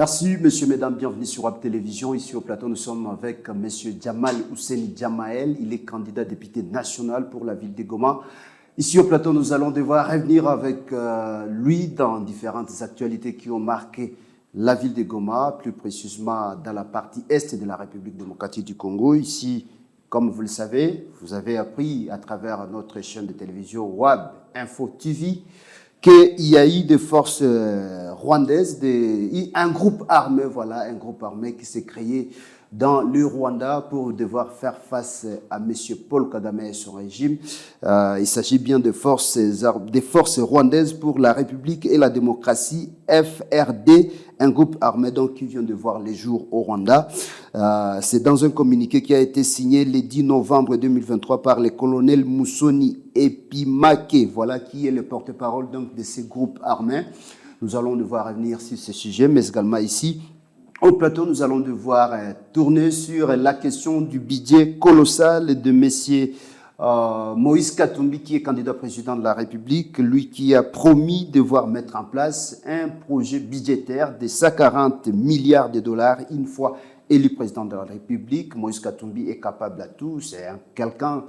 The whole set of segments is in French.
Merci, messieurs, mesdames, bienvenue sur Web Télévision. Ici au plateau, nous sommes avec monsieur Djamal Ouseni Djamael. Il est candidat député national pour la ville de Goma. Ici au plateau, nous allons devoir revenir avec lui dans différentes actualités qui ont marqué la ville de Goma, plus précisément dans la partie est de la République démocratique du Congo. Ici, comme vous le savez, vous avez appris à travers notre chaîne de télévision WAB Info TV qu'il y a eu des forces rwandaises, un groupe armé qui s'est créé dans le Rwanda pour devoir faire face à M. Paul Kagame et son régime. Il s'agit bien des forces rwandaises pour la République et la démocratie, FRD, un groupe armé donc qui vient de voir les jours au Rwanda. C'est dans un communiqué qui a été signé le 10 novembre 2023 par le colonel Musoni Epimake, voilà qui est le porte-parole donc de ces groupes armés. Nous allons devoir revenir sur ce sujet, mais également ici, au plateau, nous allons devoir tourner sur la question du budget colossal de messieurs Moïse Katumbi, qui est candidat président de la République, lui qui a promis devoir mettre en place un projet budgétaire de 140 milliards de dollars une fois élu président de la République. Moïse Katumbi est capable à tout. C'est quelqu'un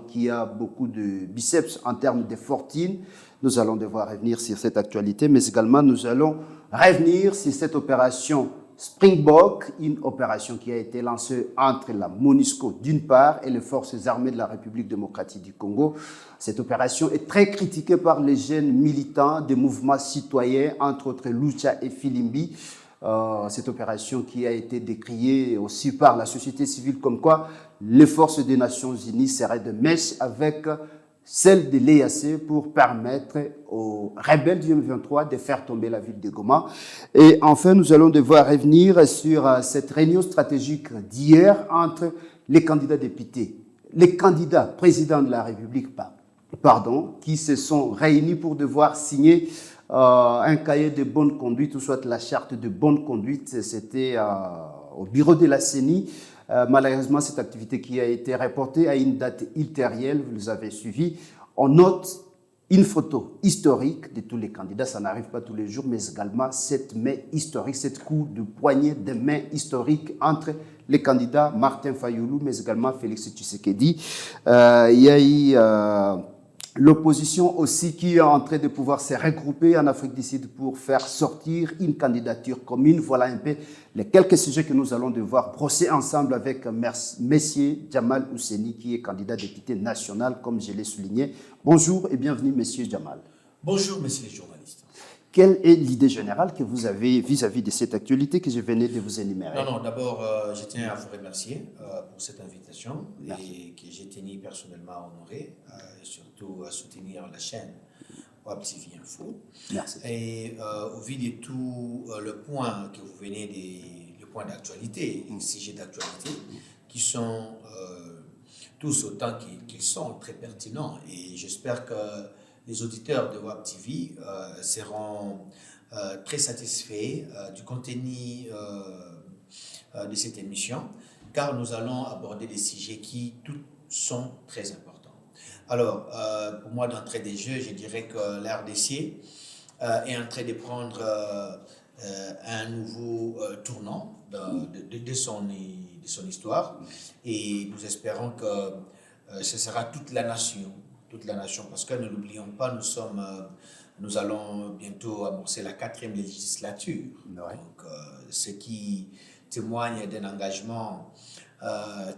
qui a beaucoup de biceps en termes de fortune. Nous allons devoir revenir sur cette actualité, mais également nous allons revenir sur cette opération Springbok, une opération qui a été lancée entre la MONUSCO d'une part et les forces armées de la République démocratique du Congo. Cette opération est très critiquée par les jeunes militants des mouvements citoyens, entre autres Lucha et Filimbi. Cette opération qui a été décriée aussi par la société civile comme quoi les forces des Nations Unies seraient de mèche avec celle de l'EAC pour permettre aux rebelles du M23 de faire tomber la ville de Goma. Et enfin, nous allons devoir revenir sur cette réunion stratégique d'hier entre les candidats députés, les candidats présidents de la République, qui se sont réunis pour devoir signer un cahier de bonne conduite, ou soit la charte de bonne conduite. C'était au bureau de la CENI. Malheureusement, cette activité qui a été reportée à une date ultérieure, vous les avez suivis. On note une photo historique de tous les candidats. Ça n'arrive pas tous les jours, mais également cette main historique, cette coup de poignet de main historique entre les candidats Martin Fayoulou, mais également Félix Tshisekedi. Il y a eu l'opposition aussi qui est en train de pouvoir se regrouper en Afrique du Sud pour faire sortir une candidature commune. Voilà un peu les quelques sujets que nous allons devoir brosser ensemble avec Monsieur Djamal Ouseni, qui est candidat député national, comme je l'ai souligné. Bonjour et bienvenue, Monsieur Djamal. Bonjour, messieurs les journalistes. Quelle est l'idée générale que vous avez vis-à-vis de cette actualité que je venais de vous énumérer? Non, d'abord, je tiens à vous remercier pour cette invitation. Merci. Et que j'ai tenu personnellement à honorer, et surtout à soutenir la chaîne Web TV Info. Merci. Et au vu de tout le point que vous venez le point d'actualité, les sujets d'actualité, qui sont tous autant qu'ils sont très pertinents. Et j'espère que les auditeurs de Web TV seront très satisfaits du contenu de cette émission, car nous allons aborder des sujets qui tous sont très importants. Alors, pour moi, d'entrée des jeux, je dirais que la RDC est en train de prendre un nouveau tournant de son histoire, et nous espérons que ce sera toute la nation, parce que ne l'oublions pas, nous allons bientôt amorcer la 4e législature. Ouais. Donc, ce qui témoigne d'un engagement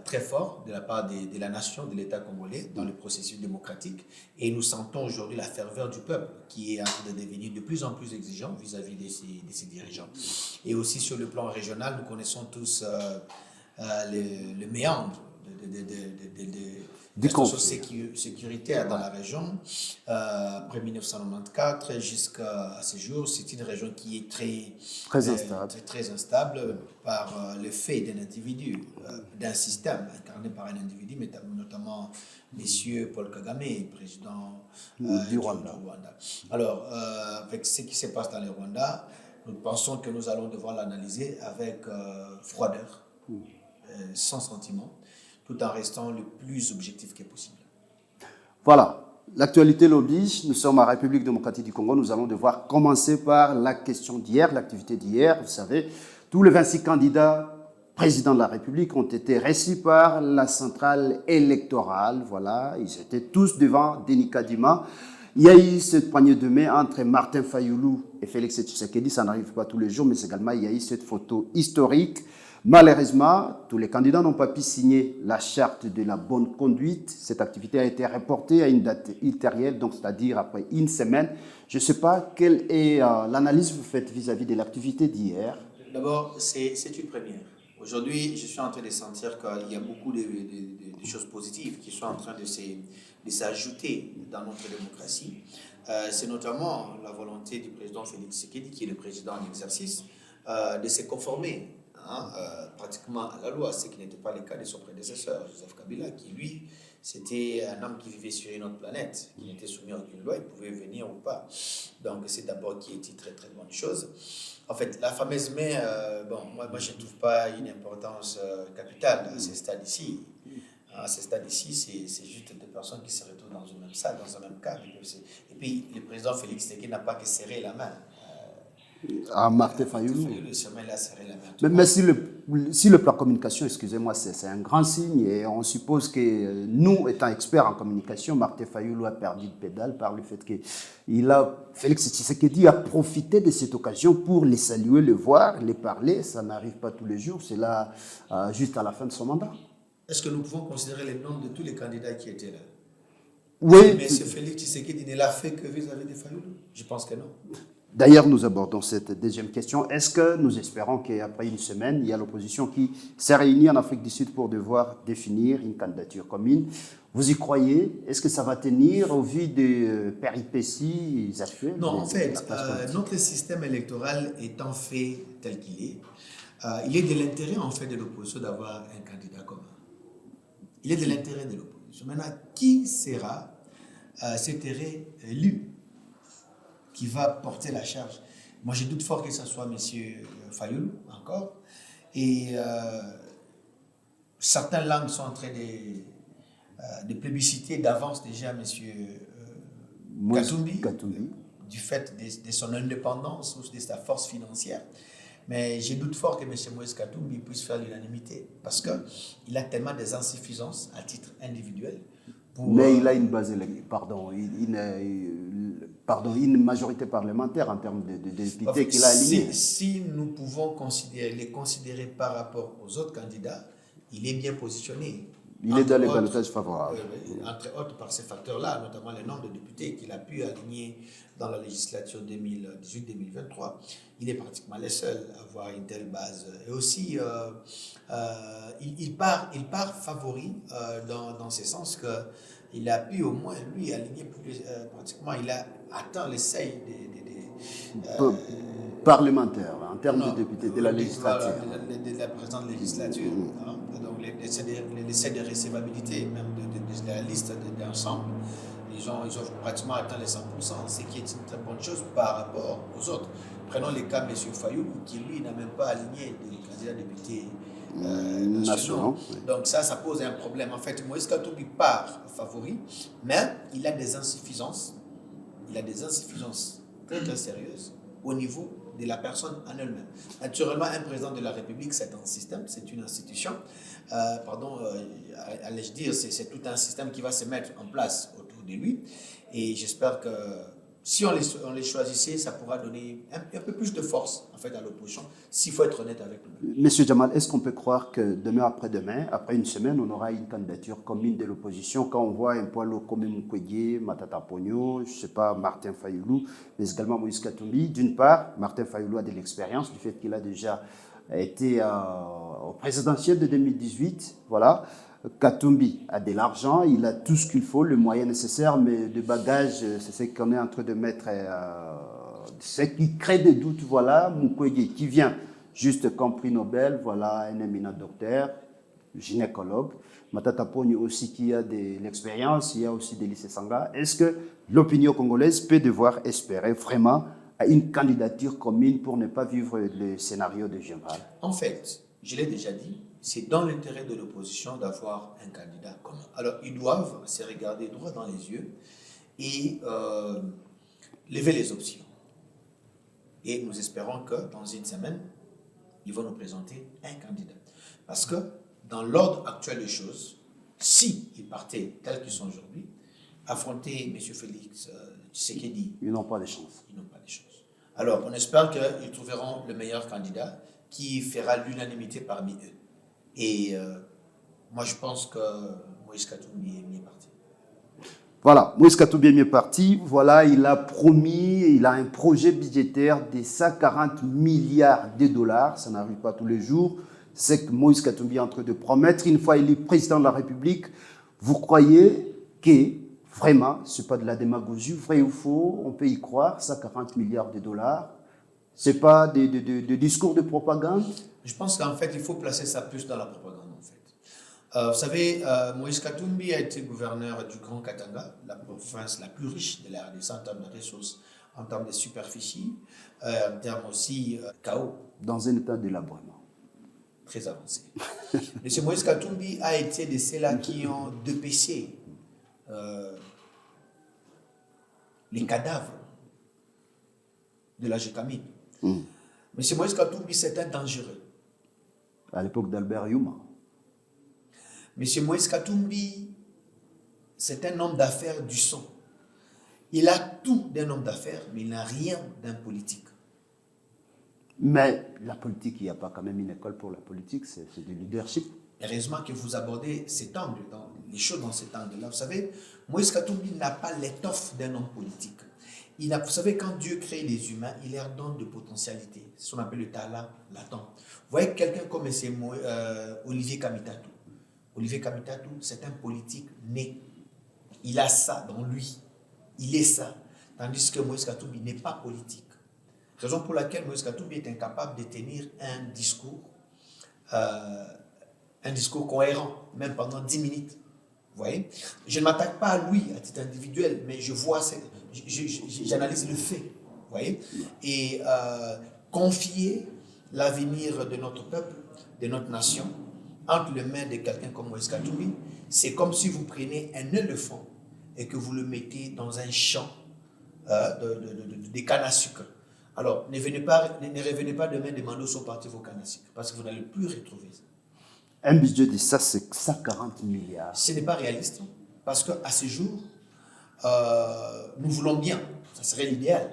très fort de la part de la nation, de l'État congolais dans le processus démocratique. Et nous sentons aujourd'hui la ferveur du peuple qui est en train de devenir de plus en plus exigeant vis-à-vis de ses dirigeants. Et aussi sur le plan régional, nous connaissons tous le méandre des situations sécuritaires dans la région. Après 1994 jusqu'à ce jour, c'est une région qui est très instable par le fait d'un individu, d'un système incarné par un individu, mais notamment M. Paul Kagame, président du Rwanda. Alors, avec ce qui se passe dans le Rwanda, nous pensons que nous allons devoir l'analyser avec froideur, sans sentiment, tout en restant le plus objectif que possible. Voilà. L'actualité l'oblige, nous sommes en République démocratique du Congo, nous allons devoir commencer par la question d'hier, l'activité d'hier. Vous savez, tous les 26 candidats présidents de la République ont été reçus par la centrale électorale. Voilà, ils étaient tous devant Denis Kadima. Il y a eu cette poignée de main entre Martin Fayoulou et Félix Tshisekedi, ça n'arrive pas tous les jours, mais également il y a eu cette photo historique. Malheureusement, tous les candidats n'ont pas pu signer la charte de la bonne conduite. Cette activité a été reportée à une date ultérieure, donc c'est-à-dire après une semaine. Je ne sais pas quelle est l'analyse que vous faites vis-à-vis de l'activité d'hier. D'abord, c'est une première. Aujourd'hui, je suis en train de sentir qu'il y a beaucoup de choses positives qui sont en train de s'ajouter dans notre démocratie. C'est notamment la volonté du président Félix Tshisekedi, qui est le président en exercice, de se conformer pratiquement à la loi, ce qui n'était pas le cas de son prédécesseur, Joseph Kabila, qui lui, c'était un homme qui vivait sur une autre planète, qui n'était soumis à aucune loi, il pouvait venir ou pas. Donc c'est d'abord qui est une très très bonne chose. En fait, la fameuse main, moi je ne trouve pas une importance capitale à ce stade ici. À ce stade ici, c'est juste des personnes qui se retrouvent dans une même salle, dans un même cadre. Et puis, le président Félix Tshisekedi n'a pas que serré la main. À Martin Fayoulou. Mais si le plan communication, excusez-moi, c'est un grand signe et on suppose que nous, étant experts en communication, Martin Fayoulou a perdu de pédale par le fait que Félix Tshisekedi a profité de cette occasion pour les saluer, les voir, les parler. Ça n'arrive pas tous les jours, c'est là juste à la fin de son mandat. Est-ce que nous pouvons considérer les noms de tous les candidats qui étaient là? Oui. Mais ce Félix Tshisekedi ne l'a fait que vis-à-vis de Fayoulou? Je pense que non. D'ailleurs, nous abordons cette deuxième question. Est-ce que nous espérons qu'après une semaine, il y a l'opposition qui s'est réunie en Afrique du Sud pour devoir définir une candidature commune? Vous y croyez? Est-ce que ça va tenir au vu des péripéties actuelles? Non, en fait, notre système électoral étant fait tel qu'il est, il est de l'intérêt en fait de l'opposition d'avoir un candidat commun. Il est de l'intérêt de l'opposition. Maintenant, qui sera cet élu qui va porter la charge? Moi, je doute fort que ce soit M. Fayoulou encore. Et certaines langues sont en train de plébisciter d'avance déjà M. Katumbi, du fait de son indépendance ou de sa force financière. Mais je doute fort que M. Moïse Katumbi puisse faire l'unanimité parce qu'il a tellement des insuffisances à titre individuel. Mais il a une base, une majorité parlementaire en termes de députés qu'il a alignés. Si nous pouvons les considérer par rapport aux autres candidats, il est bien positionné. Il est dans les balotages favorables. Entre autres par ces facteurs-là, notamment le nombre de députés qu'il a pu aligner dans la législature 2018-2023. Il est pratiquement le seul à avoir une telle base. Et aussi, il part favori dans ce sens qu'il a pu au moins, lui, aligner pratiquement, il a atteint les seuils parlementaires, en termes de députés de la législature. De la présente législature. Donc, les seuils de recevabilité, même de la liste d'ensemble, ils ont pratiquement atteint les 100%, ce qui est une très bonne chose par rapport aux autres. Prenons le cas de M. Fayoulou, qui lui n'a même pas aligné des candidats députés nationaux. Donc ça pose un problème. En fait, Moïse Katumbi part favori, mais il a des insuffisances. Il a des insuffisances très très sérieuses au niveau de la personne en elle-même. Naturellement, un président de la République, c'est un système, c'est une institution. Allais-je dire, c'est tout un système qui va se mettre en place autour de lui. Et j'espère que si on les choisissait, ça pourra donner un peu plus de force en fait, à l'opposition, s'il faut être honnête avec nous. Monsieur Jamal, est-ce qu'on peut croire que demain après-demain, après une semaine, on aura une candidature commune de l'opposition quand on voit un poids lourd comme Mukwege, Matata Ponyo, je ne sais pas, Martin Fayoulou, mais également Moïse Katumbi. D'une part, Martin Fayoulou a de l'expérience du fait qu'il a déjà été au présidentiel de 2018, voilà. Katumbi a de l'argent, il a tout ce qu'il faut, le moyen nécessaire, mais de bagages, c'est ce qu'on est en train de mettre, ce qui crée des doutes, voilà. Mukwege qui vient juste comme prix Nobel, voilà, un éminent docteur, gynécologue. Matata Ponyo aussi qui a de l'expérience, il y a aussi Délice Sanga. Est-ce que l'opinion congolaise peut devoir espérer vraiment à une candidature commune pour ne pas vivre le scénario de Général? En fait, je l'ai déjà dit, c'est dans l'intérêt de l'opposition d'avoir un candidat commun. Alors, ils doivent se regarder droit dans les yeux et lever les options. Et nous espérons que dans une semaine, ils vont nous présenter un candidat. Parce que dans l'ordre actuel des choses, si ils partaient tels qu'ils sont aujourd'hui, affronter M. Félix Tshisekedi, Ils n'ont pas de chance. ils n'ont pas de chance. Alors, on espère qu'ils trouveront le meilleur candidat qui fera l'unanimité parmi eux. Et moi, je pense que Moïse Katumbi est mieux parti. Voilà, Moïse Katumbi est mieux parti. Voilà, il a promis, il a un projet budgétaire de 140 milliards de dollars. Ça n'arrive pas tous les jours. C'est que Moïse Katumbi est en train de promettre. Une fois élu président de la République, vous croyez que vraiment, ce n'est pas de la démagogie, vrai ou faux, on peut y croire, 140 milliards de dollars. Ce n'est pas des discours de propagande. Je pense qu'en fait, il faut placer ça plus dans la propagande, en fait. Vous savez, Moïse Katumbi a été gouverneur du Grand Katanga, la province la plus riche de la RDC en termes de ressources, en termes de superficie, en termes aussi chaos. Dans un état d'élabrement. Très avancé. M. Moïse Katumbi a été de ceux-là qui ont dépêché les cadavres de la Gécamine. M. Moïse Katumbi, c'est un dangereux. À l'époque d'Albert Yuma. M. Moïse Katumbi, c'est un homme d'affaires du sang. Il a tout d'un homme d'affaires, mais il n'a rien d'un politique. Mais la politique, il n'y a pas quand même une école pour la politique, c'est du leadership. Heureusement que vous abordez cet angle, les choses dans cet angle-là. Vous savez, Moïse Katumbi n'a pas l'étoffe d'un homme politique. Vous savez, quand Dieu crée les humains, il leur donne de potentialités. C'est ce qu'on appelle le talent latent. Vous voyez quelqu'un comme Olivier Kamitatou. Olivier Kamitatou, c'est un politique né. Il a ça dans lui. Il est ça. Tandis que Moïse Katumbi n'est pas politique. Raison pour laquelle Moïse Katumbi est incapable de tenir un discours cohérent, même pendant 10 minutes. Vous voyez? Je ne m'attaque pas à lui à titre individuel, mais je vois, j'analyse le fait. Vous voyez? Et confier l'avenir de notre peuple, de notre nation, entre les mains de quelqu'un comme Moïse Katumbi, c'est comme si vous prenez un éléphant et que vous le mettez dans un champ de canne à sucre. Alors, ne revenez pas demain demander où sont partis vos cannes à sucre, parce que vous n'allez plus retrouver ça. Un budget de ça, c'est 140 milliards. Ce n'est pas réaliste, parce qu'à ce jour, nous voulons bien, ça serait l'idéal.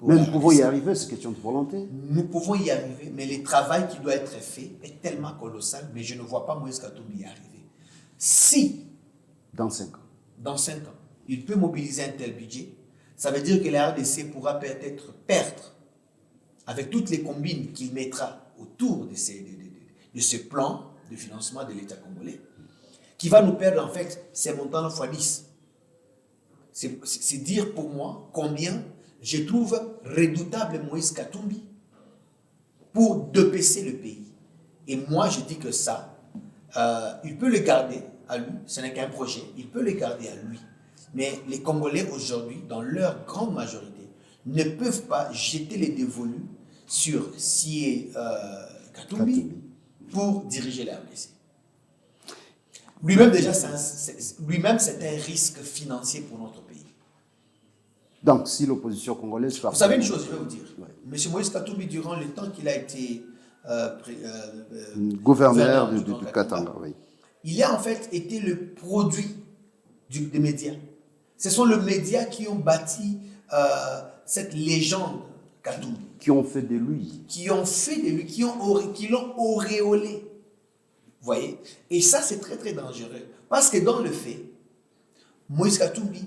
Mais nous pouvons y arriver, c'est question de volonté. Nous pouvons y arriver, mais le travail qui doit être fait est tellement colossal, mais je ne vois pas Moïse Katumbi y arriver. Si, dans 5 ans, il peut mobiliser un tel budget, ça veut dire que la RDC pourra peut-être perdre, avec toutes les combines qu'il mettra autour de ce plan de financement de l'État congolais, qui va nous perdre en fait ces montants x 10. C'est dire pour moi combien je trouve redoutable Moïse Katumbi pour dépecer le pays. Et moi, je dis que ça, il peut le garder à lui, ce n'est qu'un projet, il peut le garder à lui. Mais les Congolais aujourd'hui, dans leur grande majorité, ne peuvent pas jeter les dévolus sur Sié Katumbi pour diriger la RDC. Lui-même, déjà, c'est un risque financier pour notre pays. Donc, si l'opposition congolaise... Vous savez une chose, je vais vous dire. Ouais. M. Moïse Katumbi, durant le temps qu'il a été gouverneur du Katanga, oui. Il a en fait été le produit des médias. Ce sont les médias qui ont bâti cette légende Katumbi. Qui ont fait de lui. Qui l'ont auréolé. Vous voyez? Et ça, c'est très, très dangereux. Parce que dans le fait, Moïse Katumbi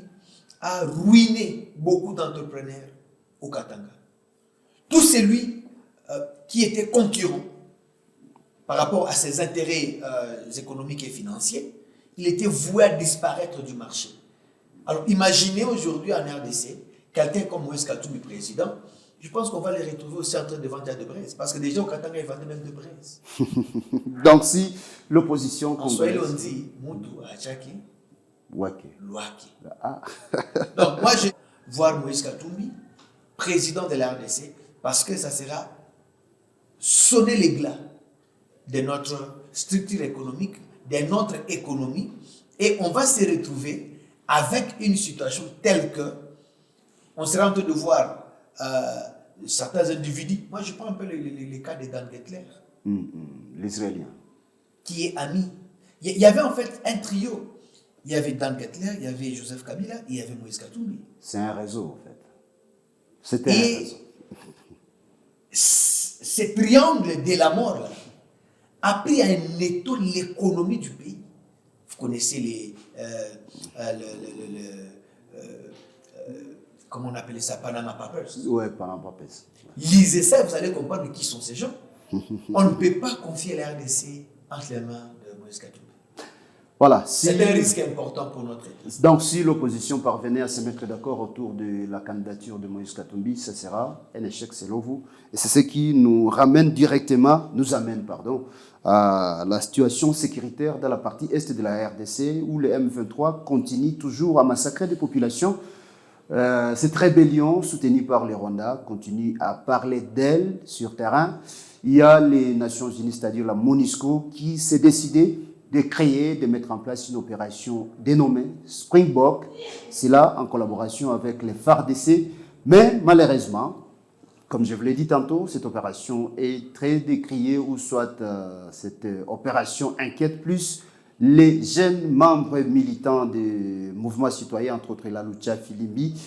a ruiné beaucoup d'entrepreneurs au Katanga. Tout celui qui était concurrent par rapport à ses intérêts économiques et financiers, il était voué à disparaître du marché. Alors imaginez aujourd'hui en RDC, quelqu'un comme Moïse Katumbi président, je pense qu'on va les retrouver aussi en train de vendre de braise. Parce que déjà au Katanga, ils vendaient même de braise. Donc si l'opposition congolaise... En Swahili, on dit « Moutou Achaki ». Ouake. Ah. Donc, moi, je vais voir Moïse Katumbi, président de la RDC, parce que ça sera sonner les glas de notre structure économique, de notre économie, et on va se retrouver avec une situation telle que on serait en train de voir certains individus. Moi, je prends un peu les cas de Dan Gettler, l'Israélien. qui est ami. Il y avait en fait un trio. Il y avait Dan Gettler, il y avait Joseph Kabila, et il y avait Moïse Katumbi. C'est un réseau, en fait. C'était un réseau. Ce triangle de la mort là, a pris un étau l'économie du pays. Vous connaissez comment on appelait ça, Panama Papers. Oui, Panama Papers. Lisez ça, vous allez comprendre qui sont ces gens. On ne peut pas confier la RDC entre les mains de Moïse Katumbi. Voilà. C'est un risque important pour notre État. Donc, si l'opposition parvenait à se mettre d'accord autour de la candidature de Moïse Katumbi, ce sera un échec selon vous. Et c'est ce qui nous amène directement à la situation sécuritaire dans la partie est de la RDC, où le M23 continue toujours à massacrer des populations. Cette rébellion, soutenue par les Rwandais, continue à parler d'elle sur terrain. Il y a les Nations Unies, c'est-à-dire la MONUSCO, qui s'est décidée de mettre en place une opération dénommée Springbok. C'est là en collaboration avec les FARDC. Mais malheureusement, comme je vous l'ai dit tantôt, cette opération est très décriée, ou soit cette opération inquiète plus les jeunes membres militants des mouvements citoyens, entre autres la Lucha Filimbi,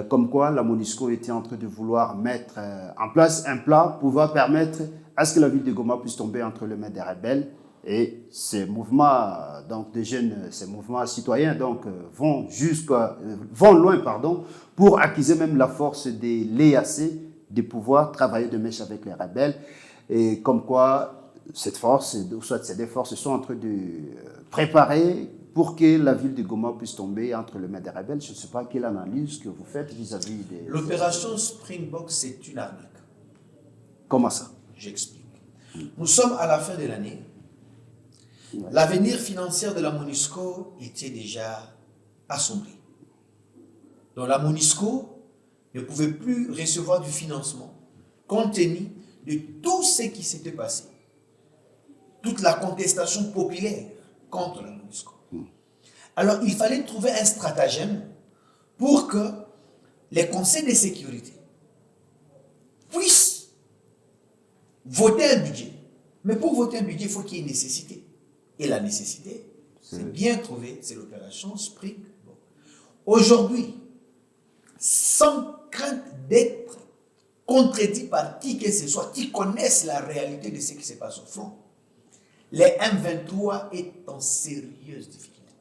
comme quoi la MONUSCO était en train de vouloir mettre en place un plan pouvant permettre à ce que la ville de Goma puisse tomber entre les mains des rebelles. Et ces mouvements, donc des jeunes, ces mouvements citoyens, donc vont loin, pour accuser même la force de l'EAC de pouvoir travailler de mèche avec les rebelles. Et comme quoi cette force, soit ces deux forces, sont en train de préparer pour que la ville de Goma puisse tomber entre les mains des rebelles. Je ne sais pas quelle analyse que vous faites vis-à-vis des... L'opération Springbok, c'est une arnaque. Comment ça? J'explique. Nous sommes à la fin de l'année. L'avenir financier de la MONUSCO était déjà assombri. Donc la MONUSCO ne pouvait plus recevoir du financement compte tenu de tout ce qui s'était passé. Toute la contestation populaire contre la MONUSCO. Alors il fallait trouver un stratagème pour que les conseils de sécurité puissent voter un budget. Mais pour voter un budget, il faut qu'il y ait une nécessité. Et la nécessité, c'est bien trouvé, c'est l'opération Springbok. Aujourd'hui, sans crainte d'être contredit par qui que ce soit, qui connaissent la réalité de ce qui se passe au front, les M23 est en sérieuse difficulté.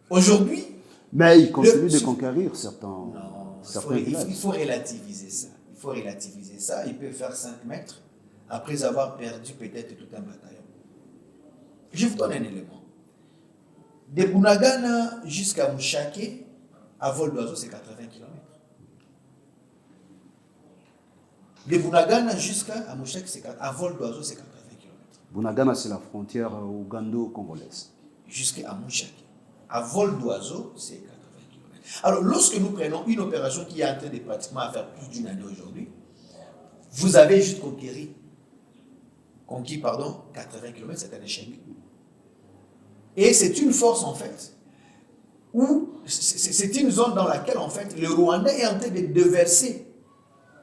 Aujourd'hui... Mais ils continuent de conquérir certains... Non, il faut relativiser ça. Il faut relativiser ça. Ils peuvent faire 5 mètres après avoir perdu peut-être tout un bataillon. Je vous donne un élément. De Bunagana jusqu'à Mouchake, à vol d'oiseau, c'est 80 km. De Bunagana jusqu'à Mouchake, à vol d'oiseau, c'est 80 km. Bunagana, c'est la frontière ougando-congolaise. Jusqu'à Mouchake. À vol d'oiseau, c'est 80 km. Alors, lorsque nous prenons une opération qui est en train de pratiquement faire plus d'une année aujourd'hui, vous avez juste conquis 80 km, c'est un échec. Et c'est une force, en fait, où c'est une zone dans laquelle, en fait, le Rwanda est en train de déverser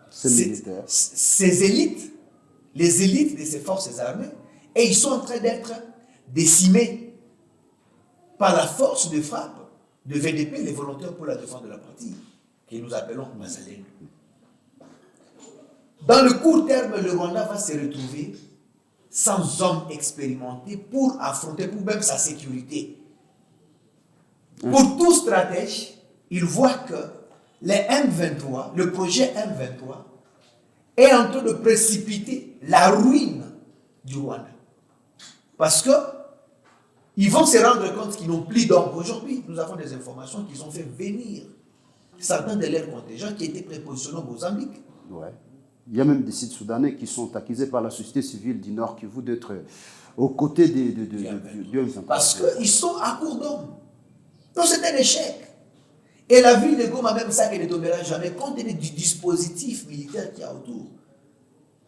ses élites, les élites de ses forces armées, et ils sont en train d'être décimés par la force de frappe de VDP, les volontaires pour la défense de la patrie, que nous appelons Mazalène. Dans le court terme, le Rwanda va se retrouver sans hommes expérimentés pour affronter, pour même sa sécurité. Pour tout stratège, il voit que les M23, le projet M23, est en train de précipiter la ruine du Rwanda. Parce que ils vont se rendre compte qu'ils n'ont plus d'hommes. Aujourd'hui, nous avons des informations qu'ils ont fait venir certains de leurs contingents qui étaient prépositionnés au Mozambique. Ouais. Il y a même des sites soudanais qui sont accusés par la société civile du Nord Kivu d'être aux côtés du M23. Parce qu'ils sont à court d'hommes. Donc c'est un échec. Et la ville de Goma, même ça, qu'elle ne tombera jamais, compte tenu du dispositif militaire qu'il y a autour.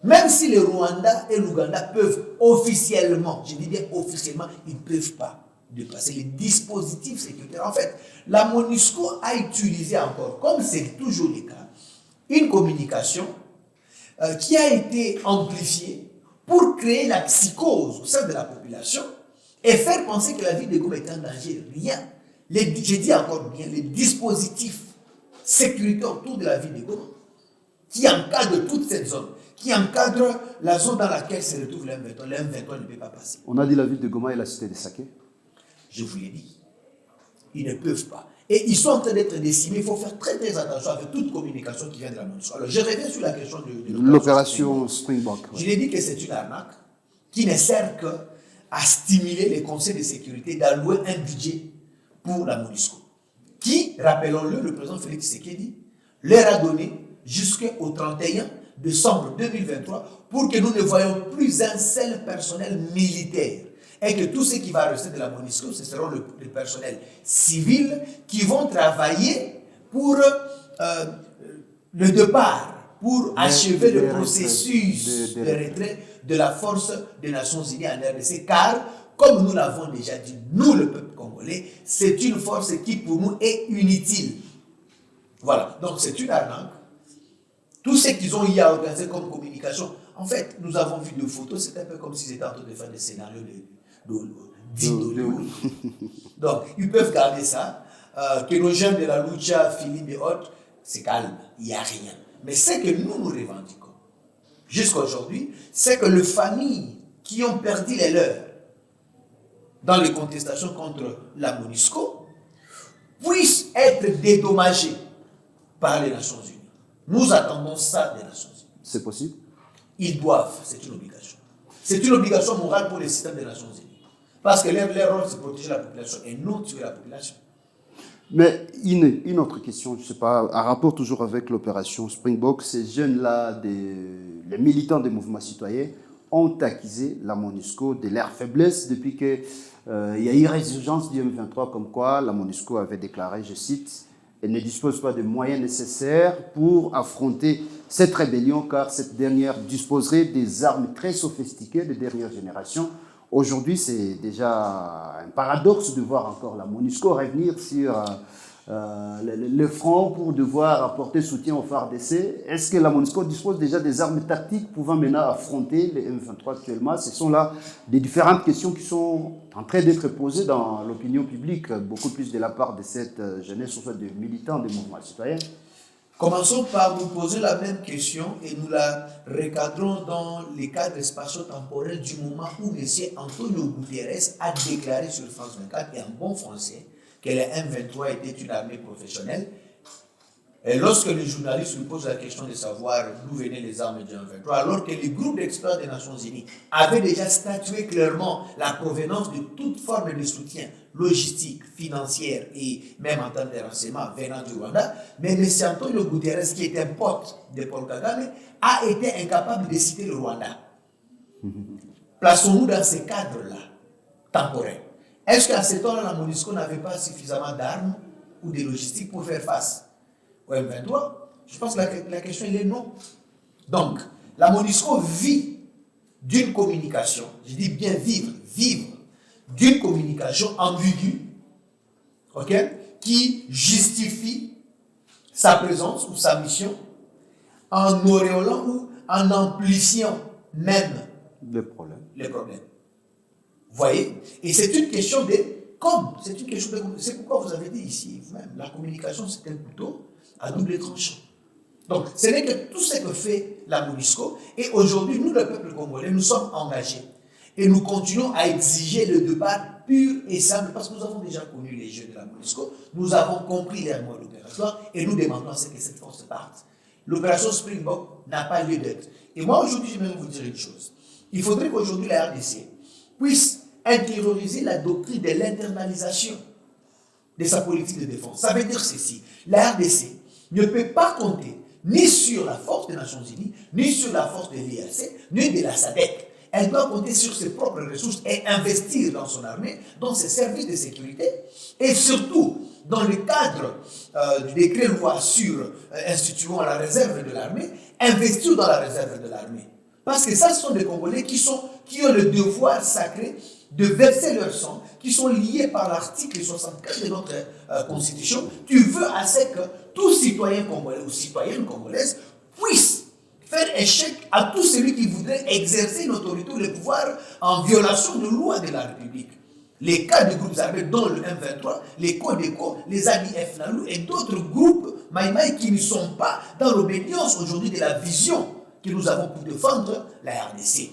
Même si le Rwanda et l'Ouganda peuvent officiellement, je dis bien officiellement, ils ne peuvent pas dépasser les dispositifs sécuritaires. En fait, la MONUSCO a utilisé encore, comme c'est toujours le cas, une communication qui a été amplifiée pour créer la psychose au sein de la population et faire penser que la ville de Goma est en danger. Rien. J'ai dit encore bien, les dispositifs sécuritaires autour de la ville de Goma qui encadrent toute cette zone, qui encadrent la zone dans laquelle se retrouve l'M23. L'M23 ne peut pas passer. On a dit la ville de Goma et la cité de Saké. Je vous l'ai dit. Ils ne peuvent pas. Et ils sont en train d'être décimés. Il faut faire très très attention avec toute communication qui vient de la MONUSCO. Alors, je reviens sur la question de l'opération Springbok. Je l'ai dit que c'est une arnaque qui ne sert qu'à stimuler les conseils de sécurité d'allouer un budget pour la MONUSCO. Qui, rappelons-le, le président Félix Tshisekedi leur a donné jusqu'au 31 décembre 2023 pour que nous ne voyions plus un seul personnel militaire. Et que tout ce qui va rester de la MONUSCO, ce seront le personnel civil qui vont travailler pour le départ, pour achever le processus de retrait de la force des Nations Unies en RDC. Car, comme nous l'avons déjà dit, nous, le peuple congolais, c'est une force qui, pour nous, est inutile. Voilà. Donc, c'est une arnaque. Tout ce qu'ils ont eu à organiser comme communication, en fait, nous avons vu des photos, c'est un peu comme s'ils étaient en train de faire des scénarios d'Hollywood. Donc, ils peuvent garder ça. Que nos jeunes de la Lucha, Philippe et autres, c'est calme, il n'y a rien. Mais ce que nous revendiquons, jusqu'à aujourd'hui, c'est que les familles qui ont perdu les leurs dans les contestations contre la MONUSCO puissent être dédommagées par les Nations Unies. Nous attendons ça des Nations Unies. C'est possible? Ils doivent, c'est une obligation. C'est une obligation morale pour les systèmes des Nations Unies. Parce que leur rôle, c'est protéger la population et non tuer la population. Mais une autre question, je ne sais pas, en rapport toujours avec l'opération Springbok, ces jeunes-là, les militants des mouvements citoyens, ont accusé la MONUSCO de leur faiblesse depuis qu'il y a eu résurgence du M23, comme quoi la MONUSCO avait déclaré, je cite, elle ne dispose pas des moyens nécessaires pour affronter cette rébellion, car cette dernière disposerait des armes très sophistiquées de dernière génération. Aujourd'hui, c'est déjà un paradoxe de voir encore la MONUSCO revenir sur le front pour devoir apporter soutien aux FARDC. Est-ce que la MONUSCO dispose déjà des armes tactiques pouvant maintenant affronter les M23 actuellement? Ce sont là des différentes questions qui sont en train d'être posées dans l'opinion publique, beaucoup plus de la part de cette jeunesse, ou soit des militants des mouvements citoyens. Commençons par nous poser la même question et nous la recadrons dans les cadres spatio-temporels du moment où M. Antonio Guterres a déclaré sur France 24 et en bon français que les M23 étaient une armée professionnelle. Et lorsque les journalistes lui posent la question de savoir d'où venaient les armes du M23, alors que les groupes d'experts des Nations Unies avaient déjà statué clairement la provenance de toute forme de soutien logistique, financière et même en termes de renseignement venant du Rwanda, mais M. Antonio Guterres, qui est un pote de Paul Kagame, a été incapable de citer le Rwanda. Plaçons-nous dans ces cadres-là, temporaires. Est-ce qu'à ce temps-là, la MONUSCO n'avait pas suffisamment d'armes ou de logistique pour faire face au M23? Je pense que la question elle est non. Donc, la MONUSCO vit d'une communication, je dis bien vivre d'une communication ambiguë, qui justifie sa présence ou sa mission en auréolant ou en amplifiant même les problèmes. Vous voyez? Et c'est une question de com. C'est pourquoi vous avez dit ici, vous-même, la communication c'est un couteau à double tranchant. Donc, ce n'est que tout ce que fait la MONUSCO. Et aujourd'hui, nous, le peuple congolais, nous sommes engagés. Et nous continuons à exiger le départ pur et simple, parce que nous avons déjà connu les jeux de la MONUSCO, nous avons compris les modes opératoires, et nous demandons à ce que cette force parte. L'opération Springbok n'a pas lieu d'être. Et moi, aujourd'hui, j'aimerais vous dire une chose. Il faudrait qu'aujourd'hui, la RDC puisse intérioriser la doctrine de l'internalisation de sa politique de défense. Ça veut dire ceci. La RDC ne peut pas compter ni sur la force des Nations Unies, ni sur la force de l'IRC, ni de la SADC. Elle doit compter sur ses propres ressources et investir dans son armée, dans ses services de sécurité, et surtout dans le cadre du décret loi sur instituant la réserve de l'armée, investir dans la réserve de l'armée. Parce que ça, ce sont des Congolais qui ont le devoir sacré de verser leur sang, qui sont liés par l'article 64 de notre Constitution. Tu veux assez que tout citoyen congolais ou citoyenne congolaise puisse faire échec à tout celui qui voudrait exercer une autorité ou le pouvoir en violation de loi de la République. Les cas de groupes armés, dont le M23, les Codeco, les ADF Nalou et d'autres groupes Maïmaï qui ne sont pas dans l'obédience aujourd'hui de la vision que nous avons pour défendre la RDC.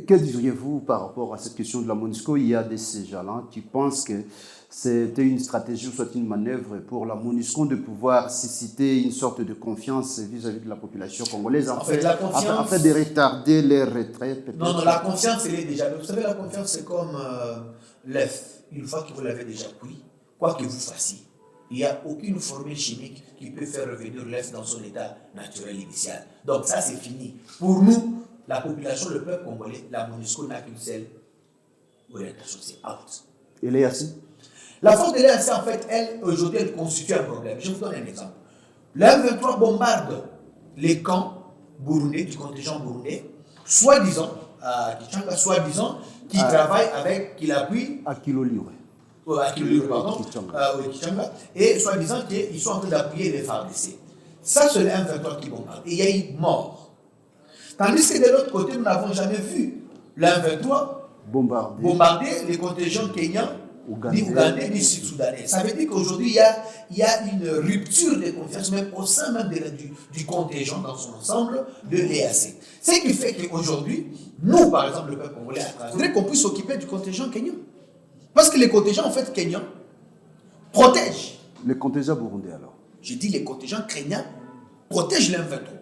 Que diriez-vous par rapport à cette question de la MONUSCO? Il y a des ces gens-là qui pensent que c'était une stratégie ou soit une manœuvre pour la MONUSCO de pouvoir susciter une sorte de confiance vis-à-vis de la population congolaise en fait de retarder les retraites. Non, la confiance, elle est déjà. Vous savez, la confiance, c'est comme l'œuf. Une fois que vous l'avez déjà cuit, quoi que vous fassiez, il n'y a aucune formule chimique qui peut faire revenir l'œuf dans son état naturel initial. Donc ça, c'est fini. Pour nous, la population, le peuple congolais, la MONUSCO n'a qu'une seule orientation, c'est out. Et l'EAC? La force de l'EAC, en fait, elle, aujourd'hui, elle constitue un problème. Je vous donne un exemple. Le M23 bombarde les camps burundais, du contingent burundais, soi-disant, à Kichanga, soi-disant, qui travaille avec, qui l'appuie. À Kiloli, oui. À Kiloli, pardon. Kichanga. Et soi-disant qu'ils sont en train d'appuyer les FARDC. Ça, c'est le M23 qui bombarde. Et il y a eu mort. Tandis que de l'autre côté, nous n'avons jamais vu le M23 bombarder les contingents kenyans, ni ougandais, ni sud-soudanais. Ça veut dire qu'aujourd'hui, il y a une rupture de confiance, même au sein même du contingent dans son ensemble, de l'EAC. Ce qui fait qu'aujourd'hui, nous, par exemple, le peuple congolais, il faudrait qu'on puisse s'occuper du contingent kenyan. Parce que les contingents, en fait, kenyans, protègent. Les contingents burundais, alors? Je dis les contingents kenyans protègent l'M23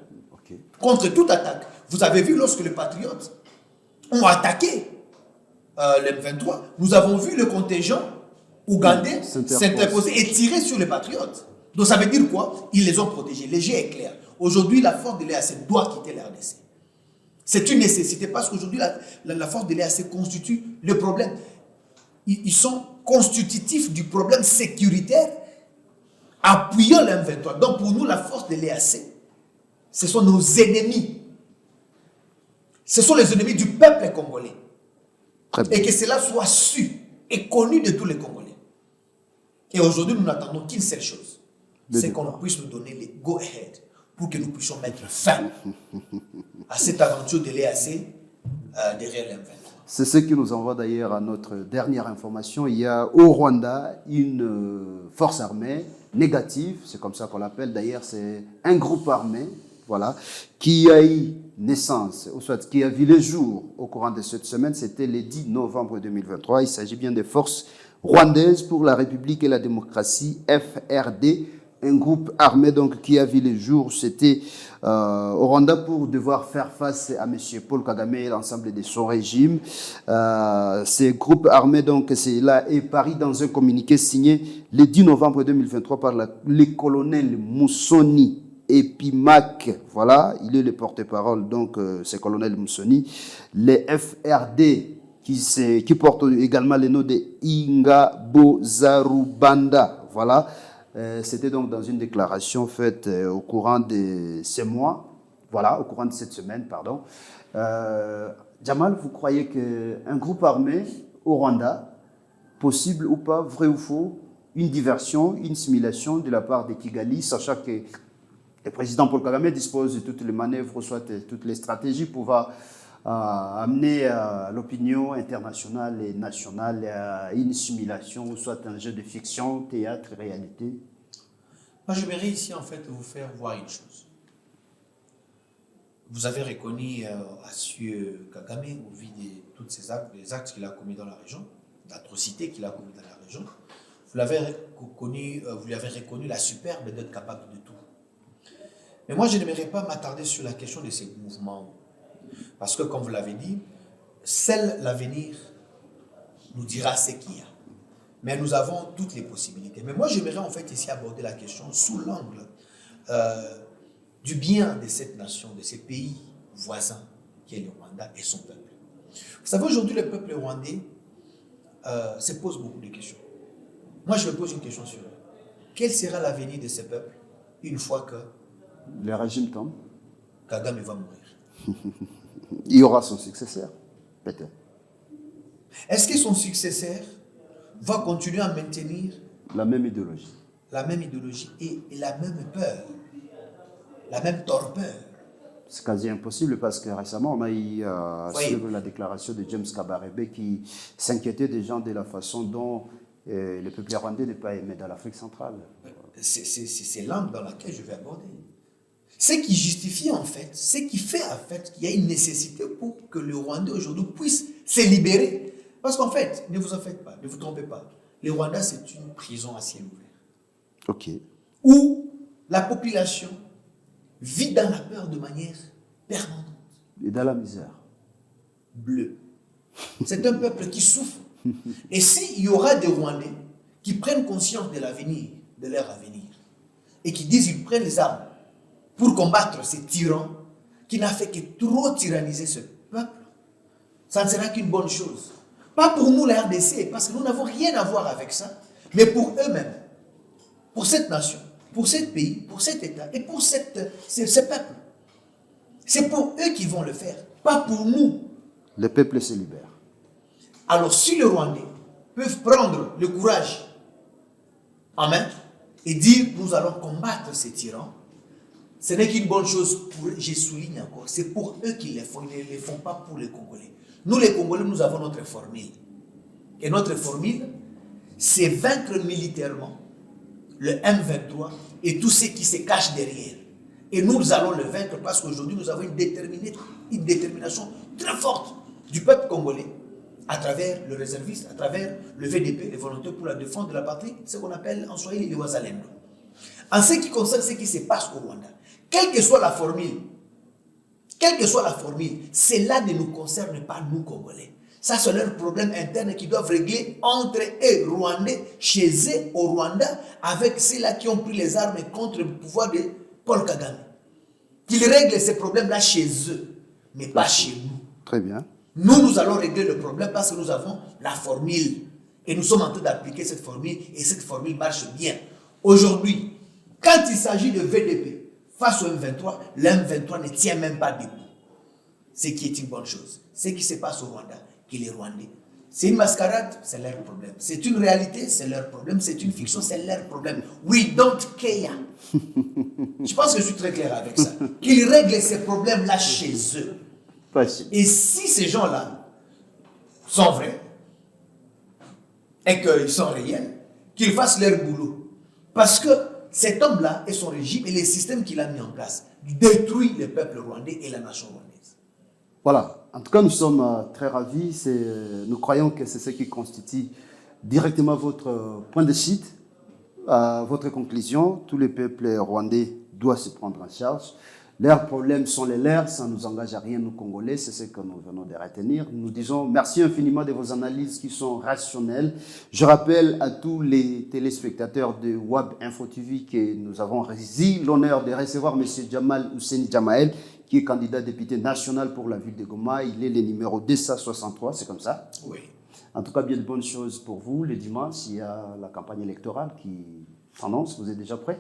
contre toute attaque. Vous avez vu lorsque les patriotes ont attaqué l'M23, nous avons vu le contingent ougandais s'interposer et tirer sur les patriotes. Donc ça veut dire quoi? Ils les ont protégés. Le jeu est clair. Aujourd'hui, la force de l'EAC doit quitter la RDC. C'est une nécessité parce qu'aujourd'hui, la force de l'EAC constitue le problème. Ils sont constitutifs du problème sécuritaire appuyant l'M23. Donc pour nous, la force de l'EAC, ce sont nos ennemis. Ce sont les ennemis du peuple congolais. Et que cela soit su et connu de tous les Congolais. Et aujourd'hui, nous n'attendons qu'une seule chose. C'est qu'on puisse nous donner les go-ahead pour que nous puissions mettre fin à cette aventure de l'EAC derrière l'M23. C'est ce qui nous envoie d'ailleurs à notre dernière information. Il y a au Rwanda une force armée négative, c'est comme ça qu'on l'appelle d'ailleurs, c'est un groupe armé, voilà, qui a eu naissance, ou soit qui a vu le jour au courant de cette semaine, c'était le 10 novembre 2023. Il s'agit bien des forces rwandaises pour la République et la démocratie, FRD, un groupe armé donc qui a vu le jour, c'était au Rwanda pour devoir faire face à M. Paul Kagame et l'ensemble de son régime. Ces groupes armés, donc, c'est là est paru dans un communiqué signé le 10 novembre 2023 par le colonel Musoni Epimac, voilà, il est le porte-parole, donc c'est colonel Musoni. Les FRD, qui portent également le nom de Ingabozarubanda, voilà. C'était donc dans une déclaration faite au courant de ces mois, voilà, au courant de cette semaine, pardon. Jamal, vous croyez qu'un groupe armé au Rwanda, possible ou pas, vrai ou faux, une diversion, une simulation de la part de Kigali, sachant que le président Paul Kagame dispose de toutes les manœuvres, soit de toutes les stratégies pour amener l'opinion internationale et nationale à une simulation, soit un jeu de fiction, théâtre, réalité? Moi, j'aimerais ici, en fait, vous faire voir une chose. Vous avez reconnu à M. Kagame, au vu de tous ces actes, les actes qu'il a commis dans la région, l'atrocité qu'il a commis dans la région, vous l'avez reconnu, la superbe d'être capable de tout. Mais moi, je n'aimerais pas m'attarder sur la question de ces mouvements. Parce que, comme vous l'avez dit, seul l'avenir nous dira ce qu'il y a. Mais nous avons toutes les possibilités. Mais moi, j'aimerais en fait ici aborder la question sous l'angle du bien de cette nation, de ces pays voisins, qui est le Rwanda et son peuple. Vous savez, aujourd'hui, le peuple rwandais se pose beaucoup de questions. Moi, je me pose une question sur eux. Quel sera l'avenir de ce peuple une fois que le régime tombe? Kagame va mourir. Il y aura son successeur, peut-être. Est-ce que son successeur va continuer à maintenir La même idéologie. la même idéologie et la même peur, la même torpeur? C'est quasi impossible parce que récemment, on a eu Oui. sur la déclaration de James Kabarebe qui s'inquiétait des gens de la façon dont le peuple rwandais n'est pas aimé dans l'Afrique centrale. C'est l'angle dans laquelle je vais aborder. Ce qui justifie en fait, ce qui fait en fait qu'il y a une nécessité pour que le Rwandais aujourd'hui puisse se libérer. Parce qu'en fait, ne vous en faites pas, ne vous trompez pas, le Rwanda c'est une prison à ciel ouvert. Ok. Où la population vit dans la peur de manière permanente. Et dans la misère. Bleu. C'est un peuple qui souffre. Et s'il y aura des Rwandais qui prennent conscience de l'avenir, de leur avenir, et qui disent qu'ils prennent les armes pour combattre ces tyrans qui n'a fait que trop tyranniser ce peuple, ça ne sera qu'une bonne chose. Pas pour nous, la RDC, parce que nous n'avons rien à voir avec ça, mais pour eux-mêmes, pour cette nation, pour ce pays, pour cet État et pour ce peuple. C'est pour eux qui vont le faire, pas pour nous. Le peuple se libère. Alors si les Rwandais peuvent prendre le courage en main et dire nous allons combattre ces tyrans, ce n'est qu'une bonne chose pour eux. Je souligne encore, c'est pour eux qu'ils le font, ils ne le font pas pour les Congolais. Nous les Congolais, nous avons notre formule. Et notre formule, c'est vaincre militairement le M23 et tous ceux qui se cachent derrière. Et nous allons le vaincre parce qu'aujourd'hui, nous avons une détermination très forte du peuple congolais à travers le réserviste, à travers le VDP, les volontaires pour la défense de la patrie, ce qu'on appelle en Swahili les Wazalendo. En ce qui concerne ce qui se passe au Rwanda, quelle que soit la formule, cela ne nous concerne pas, nous, Congolais. Ça, c'est leur problème interne qu'ils doivent régler entre eux, Rwandais, chez eux, au Rwanda, avec ceux-là qui ont pris les armes contre le pouvoir de Paul Kagame. Qu'ils règlent ces problèmes-là chez eux, mais pas chez nous. Très bien. Nous allons régler le problème parce que nous avons la formule. Et nous sommes en train d'appliquer cette formule, et cette formule marche bien. Aujourd'hui, quand il s'agit de VDP face au M23, le M23 ne tient même pas debout. Ce qui est une bonne chose. Ce qui se passe au Rwanda, que les Rwandais, c'est une mascarade, c'est leur problème. C'est une réalité, c'est leur problème. C'est une fiction, c'est leur problème. We don't care. Je pense que je suis très clair avec ça. Qu'ils règlent ces problèmes-là chez eux. Facile. Et si ces gens-là sont vrais et qu'ils sont réels, qu'ils fassent leur boulot. Parce que cet homme-là et son régime et les systèmes qu'il a mis en place détruisent le peuple rwandais et la nation rwandaise. Voilà. En tout cas, nous sommes très ravis. Nous croyons que c'est ce qui constitue directement votre point de chute, votre conclusion. Tous les peuples rwandais doivent se prendre en charge. Leurs problèmes sont les leurs, ça ne nous engage à rien, nous Congolais, c'est ce que nous venons de retenir. Nous disons merci infiniment de vos analyses qui sont rationnelles. Je rappelle à tous les téléspectateurs de WAB Info TV que nous avons réussi l'honneur de recevoir M. Jamal Ousseini Jamael, qui est candidat député national pour la ville de Goma. Il est le numéro 263, c'est comme ça? Oui. En tout cas, bien de bonnes choses pour vous. Le dimanche, il y a la campagne électorale qui s'annonce. Vous êtes déjà prêts?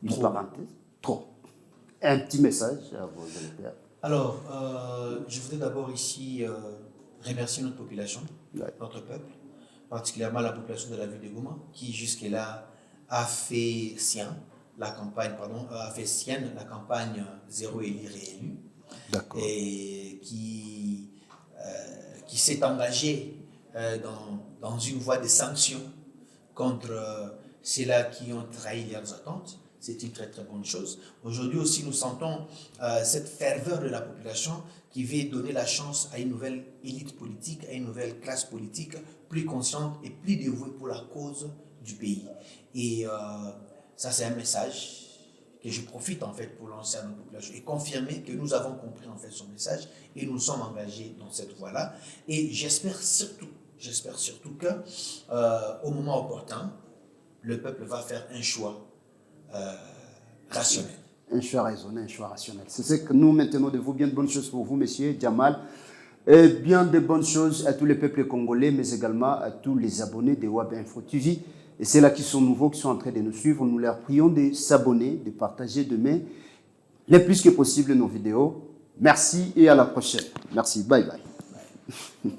Une parenthèse. Trop. Un petit message à vos électeurs. Alors, je voudrais d'abord ici remercier notre population, notre peuple, particulièrement la population de la ville de Goma, qui jusque-là a fait sienne la campagne Zéro élu réélu. D'accord. Et qui s'est engagé dans une voie de sanctions contre ceux-là qui ont trahi leurs attentes. C'est une très très bonne chose. Aujourd'hui aussi, nous sentons cette ferveur de la population qui veut donner la chance à une nouvelle élite politique, à une nouvelle classe politique plus consciente et plus dévouée pour la cause du pays. Et ça, c'est un message que je profite en fait pour lancer à notre population et confirmer que nous avons compris en fait son message et nous sommes engagés dans cette voie-là. Et j'espère surtout que au moment opportun, le peuple va faire un choix rationnel. Un choix raisonné, un choix rationnel. C'est ce que nous maintenons de vous. Bien de bonnes choses pour vous, monsieur Jamal. Et bien de bonnes choses à tous les peuples congolais, mais également à tous les abonnés de WAB Info TV. Et ceux-là qui sont nouveaux, qui sont en train de nous suivre, nous leur prions de s'abonner, de partager demain le plus que possible nos vidéos. Merci et à la prochaine. Merci. Bye bye.